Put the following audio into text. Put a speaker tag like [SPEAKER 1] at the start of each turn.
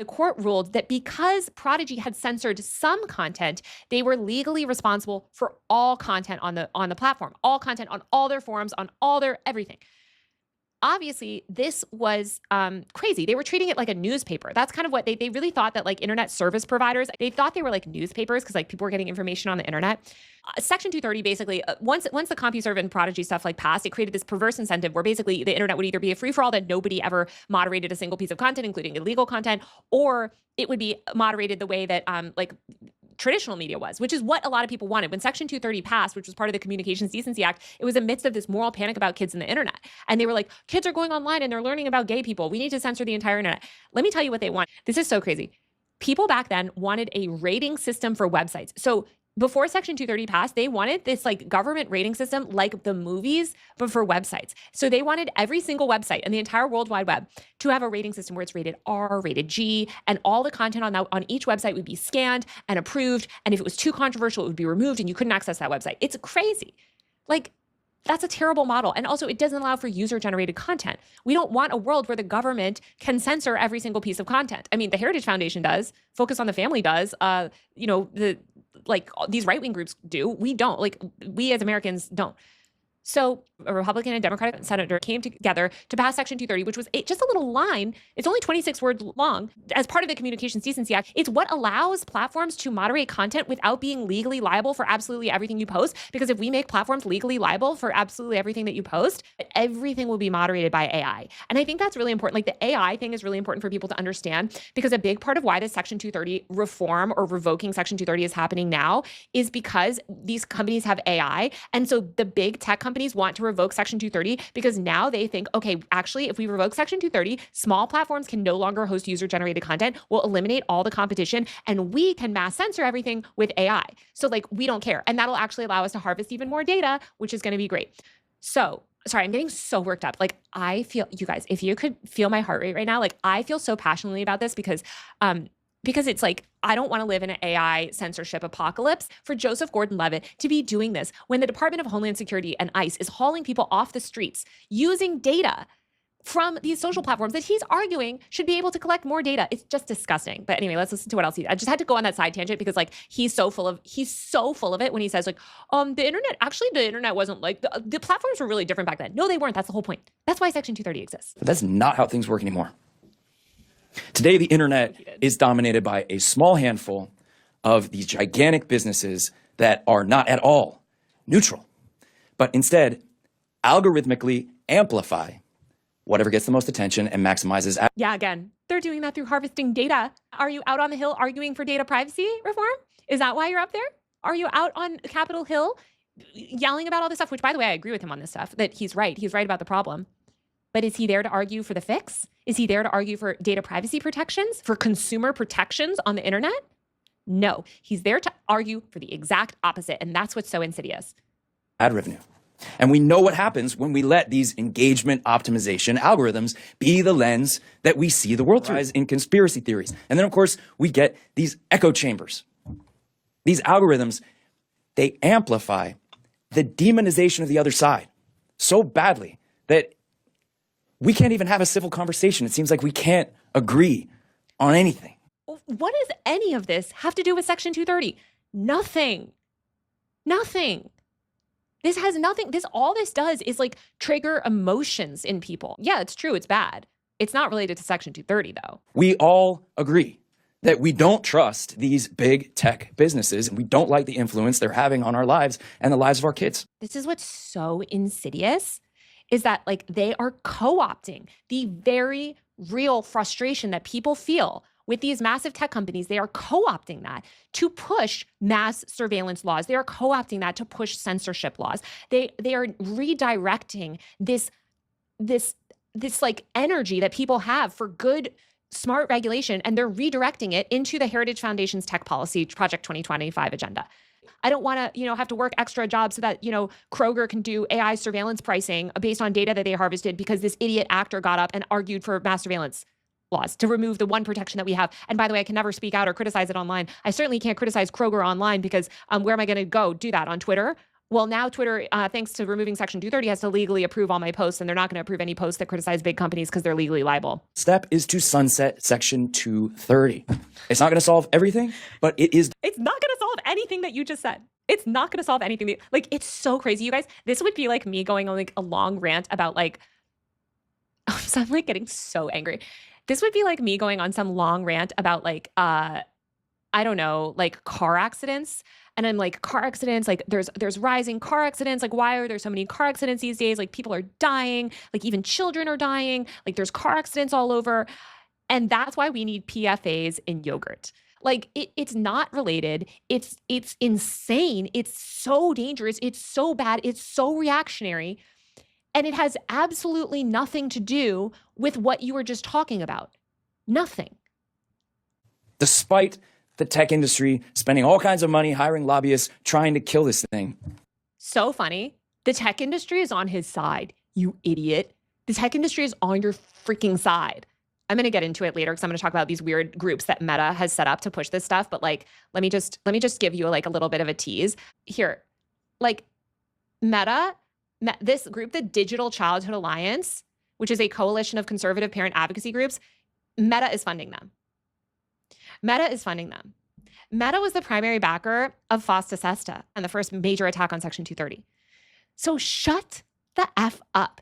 [SPEAKER 1] The court ruled that because Prodigy had censored some content, they were legally responsible for all content on the platform, all content on all their forums, on all their everything. Obviously, this was crazy. They were treating it like a newspaper. That's kind of what they really thought, that like internet service providers, they thought they were like newspapers because like people were getting information on the internet. Section 230 basically, once the CompuServe and Prodigy stuff like passed, it created this perverse incentive where basically the internet would either be a free-for-all that nobody ever moderated a single piece of content, including illegal content, or it would be moderated the way that like traditional media was, which is what a lot of people wanted. When Section 230 passed, which was part of the Communications Decency Act, it was amidst of this moral panic about kids in the internet. And they were like, kids are going online and they're learning about gay people. We need to censor the entire internet. Let me tell you what they want. This is so crazy. People back then wanted a rating system for websites. So before Section 230 passed, they wanted this like government rating system like the movies, but for websites. So they wanted every single website in the entire World Wide Web to have a rating system where it's rated R, rated G, and all the content on each website would be scanned and approved. And if it was too controversial, it would be removed and you couldn't access that website. It's crazy. Like, that's a terrible model. And also, it doesn't allow for user-generated content. We don't want a world where the government can censor every single piece of content. I mean, the Heritage Foundation does, Focus on the Family does, these right-wing groups do. We don't. Like, we as Americans don't. So a Republican and Democratic senator came together to pass Section 230, which was just a little line. It's only 26 words long as part of the Communications Decency Act. It's what allows platforms to moderate content without being legally liable for absolutely everything you post. Because if we make platforms legally liable for absolutely everything that you post, everything will be moderated by AI. And I think that's really important. Like the AI thing is really important for people to understand, because a big part of why this Section 230 reform or revoking Section 230 is happening now is because these companies have AI. And so the big tech companies want to revoke Section 230 because now they think, okay, actually, if we revoke Section 230, small platforms can no longer host user-generated content. We'll eliminate all the competition and we can mass censor everything with AI. So like, we don't care. And that'll actually allow us to harvest even more data, which is going to be great. So sorry, I'm getting so worked up. Like I feel, you guys, if you could feel my heart rate right now, like I feel so passionately about this because it's like, I don't want to live in an AI censorship apocalypse for Joseph Gordon-Levitt to be doing this when the Department of Homeland Security and ICE is hauling people off the streets using data from these social platforms that he's arguing should be able to collect more data. It's just disgusting. But anyway, let's listen to what else I just had to go on that side tangent because like he's so full of it when he says like, the internet wasn't like, the platforms were really different back then. No, they weren't. That's the whole point. That's why Section 230 exists.
[SPEAKER 2] But that's not how things work anymore. Today, the internet is dominated by a small handful of these gigantic businesses that are not at all neutral, but instead algorithmically amplify whatever gets the most attention and maximizes.
[SPEAKER 1] Yeah, again, they're doing that through harvesting data. Are you out on the Hill arguing for data privacy reform? Is that why you're up there? Are you out on Capitol Hill yelling about all this stuff? Which, by the way, I agree with him on this stuff, that he's right. He's right about the problem. But is he there to argue for the fix? Is he there to argue for data privacy protections, for consumer protections on the internet? No, he's there to argue for the exact opposite. And that's what's so insidious.
[SPEAKER 2] Ad revenue. And we know what happens when we let these engagement optimization algorithms be the lens that we see the world through. Rise in conspiracy theories. And then, of course, we get these echo chambers. These algorithms, they amplify the demonization of the other side so badly that we can't even have a civil conversation. It seems like we can't agree on anything.
[SPEAKER 1] What does any of this have to do with Section 230? Nothing. Nothing. This has nothing. All this does is like trigger emotions in people. Yeah, it's true. It's bad. It's not related to Section 230, though.
[SPEAKER 2] We all agree that we don't trust these big tech businesses and we don't like the influence they're having on our lives and the lives of our kids.
[SPEAKER 1] This is what's so insidious, is that like they are co-opting the very real frustration that people feel with these massive tech companies. They are co-opting that to push mass surveillance laws. They are co-opting that to push censorship laws. They are redirecting this like energy that people have for good, smart regulation, and they're redirecting it into the Heritage Foundation's tech policy Project 2025 agenda. I don't want to, have to work extra jobs so that, Kroger can do AI surveillance pricing based on data that they harvested because this idiot actor got up and argued for mass surveillance laws to remove the one protection that we have. And by the way, I can never speak out or criticize it online. I certainly can't criticize Kroger online because where am I going to go do that? On Twitter? Well, now Twitter, thanks to removing Section 230, has to legally approve all my posts, and they're not going to approve any posts that criticize big companies because they're legally liable.
[SPEAKER 2] Step is to sunset Section 230. It's not going to solve everything, but it is.
[SPEAKER 1] It's not going to solve anything that you just said. It's not going to solve anything. Like, it's so crazy, you guys. This would be like me going on like a long rant about like, so I'm like getting so angry. This would be like me going on some long rant about like, I don't know, like car accidents. And I'm like, car accidents, like there's rising car accidents. Like, why are there so many car accidents these days? Like, people are dying, like even children are dying. Like, there's car accidents all over. And that's why we need PFAs in yogurt. Like, it's not related. It's insane. It's so dangerous. It's so bad. It's so reactionary. And it has absolutely nothing to do with what you were just talking about. Nothing.
[SPEAKER 2] Despite the tech industry spending all kinds of money hiring lobbyists trying to kill this thing.
[SPEAKER 1] So funny. The tech industry is on his side, you idiot. The tech industry is on your freaking side. I'm going to get into it later because I'm going to talk about these weird groups that Meta has set up to push this stuff. But like, let me just give you like a little bit of a tease here. Like Meta, this group, the Digital Childhood Alliance, which is a coalition of conservative parent advocacy groups, Meta is funding them. Meta is funding them. Meta was the primary backer of FOSTA SESTA and the first major attack on Section 230. So shut the F up.